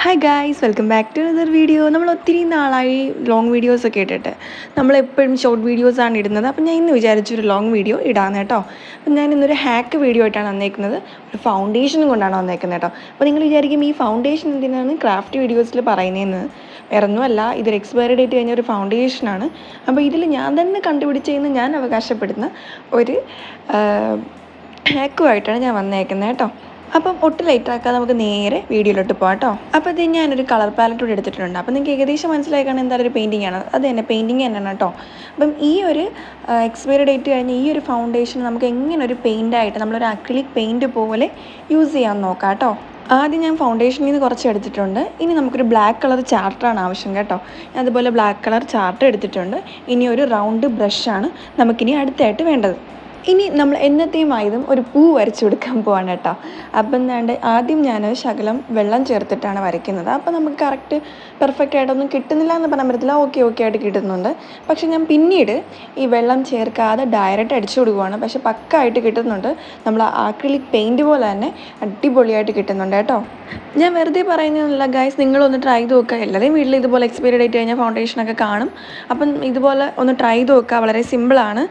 Hi guys, welcome back to another video. നമ്മൾ ഒത്തിരി നാളായി ലോങ് വീഡിയോസൊക്കെ ഇട്ടിട്ട് നമ്മളെപ്പോഴും ഷോർട്ട് വീഡിയോസാണ് ഇടുന്നത്. അപ്പം ഞാൻ ഇന്ന് വിചാരിച്ചൊരു ലോങ് വീഡിയോ ഇടാമെന്ന് കേട്ടോ. അപ്പം ഞാൻ ഇന്നൊരു ഹാക്ക് വീഡിയോ ആയിട്ടാണ് വന്നേക്കുന്നത്. ഒരു ഫൗണ്ടേഷനും കൊണ്ടാണ് വന്നേക്കുന്നത് കേട്ടോ. അപ്പോൾ നിങ്ങൾ വിചാരിക്കും ഈ ഫൗണ്ടേഷൻ എന്തിനാണ് ക്രാഫ്റ്റ് വീഡിയോസിൽ പറയുന്നതെന്ന്. വേറൊന്നുമല്ല, ഇതൊരു എക്സ്പയറി ഡേറ്റ് കഴിഞ്ഞ ഒരു ഫൗണ്ടേഷനാണ്. അപ്പോൾ ഇതിൽ ഞാൻ തന്നെ കണ്ടുപിടിച്ചതെന്ന് ഞാൻ അവകാശപ്പെടുന്ന ഒരു ഹാക്കുമായിട്ടാണ് ഞാൻ വന്നേക്കുന്നത് കേട്ടോ. അപ്പം ഒട്ടും ലൈറ്റ് ആക്കാതെ നമുക്ക് നേരെ വീഡിയോയിലോട്ട് പോകാം കേട്ടോ. അപ്പോൾ ഇത് ഞാനൊരു കളർ പാലറ്റ് കൂടി എടുത്തിട്ടുണ്ട്. അപ്പോൾ നിങ്ങൾക്ക് ഏകദേശം മനസ്സിലായി കാണാൻ എന്തായാലും ഒരു പെയിൻറ്റിംഗ് ആണ്. അത് തന്നെ പെയിൻറ്റിങ് തന്നെയാണ് കേട്ടോ. അപ്പം ഈ ഒരു എക്സ്പയറി ഡേറ്റ് കഴിഞ്ഞ് ഈ ഒരു ഫൗണ്ടേഷൻ നമുക്ക് എങ്ങനെ ഒരു പെയിൻ്റായിട്ട് നമ്മളൊരു അക്രിലിക് പെയിൻറ്റ് പോലെ യൂസ് ചെയ്യാൻ നോക്കാം കേട്ടോ. ആദ്യം ഞാൻ ഫൗണ്ടേഷനിൽ നിന്ന് കുറച്ച് എടുത്തിട്ടുണ്ട്. ഇനി നമുക്കൊരു ബ്ലാക്ക് കളർ ചാർട്ടാണ് ആവശ്യം കേട്ടോ. ഞാൻ അതുപോലെ ബ്ലാക്ക് കളർ ചാർട്ട് എടുത്തിട്ടുണ്ട്. ഇനി ഒരു റൗണ്ട് ബ്രഷാണ് നമുക്കിനി അടുത്തായിട്ട് വേണ്ടത്. ഇനി നമ്മൾ എന്നത്തെയുമായതും ഒരു പൂ വരച്ചു കൊടുക്കാൻ പോവാണ് കേട്ടോ. അപ്പം എന്താണ്ട് ആദ്യം ഞാൻ ശകലം വെള്ളം ചേർത്തിട്ടാണ് വരയ്ക്കുന്നത്. അപ്പോൾ നമുക്ക് കറക്റ്റ് പെർഫെക്റ്റ് ആയിട്ടൊന്നും കിട്ടുന്നില്ല എന്ന് പറയാൻ പറ്റത്തില്ല, ഓക്കെ ആയിട്ട് കിട്ടുന്നുണ്ട്. പക്ഷെ ഞാൻ പിന്നീട് ഈ വെള്ളം ചേർക്കാതെ ഡയറക്റ്റ് അടിച്ചു കൊടുക്കുവാണ്. പക്ഷെ പക്കായിട്ട് കിട്ടുന്നുണ്ട്. നമ്മൾ ആക്രിലിക് പെയിൻറ്റ് പോലെ തന്നെ അടിപൊളിയായിട്ട് കിട്ടുന്നുണ്ട് കേട്ടോ. ഞാൻ വെറുതെ പറയുന്നതല്ല ഗൈസ്, നിങ്ങളൊന്ന് ട്രൈ ചെയ്ത് നോക്കുക. എല്ലാവരെയും വീട്ടിൽ ഇതുപോലെ എക്സ്പയറി ഡേറ്റ് കഴിഞ്ഞാൽ ഫൗണ്ടേഷനൊക്കെ കാണും. അപ്പം ഇതുപോലെ ഒന്ന് ട്രൈ ചെയ്ത് നോക്കുക. വളരെ സിമ്പിളാണ്.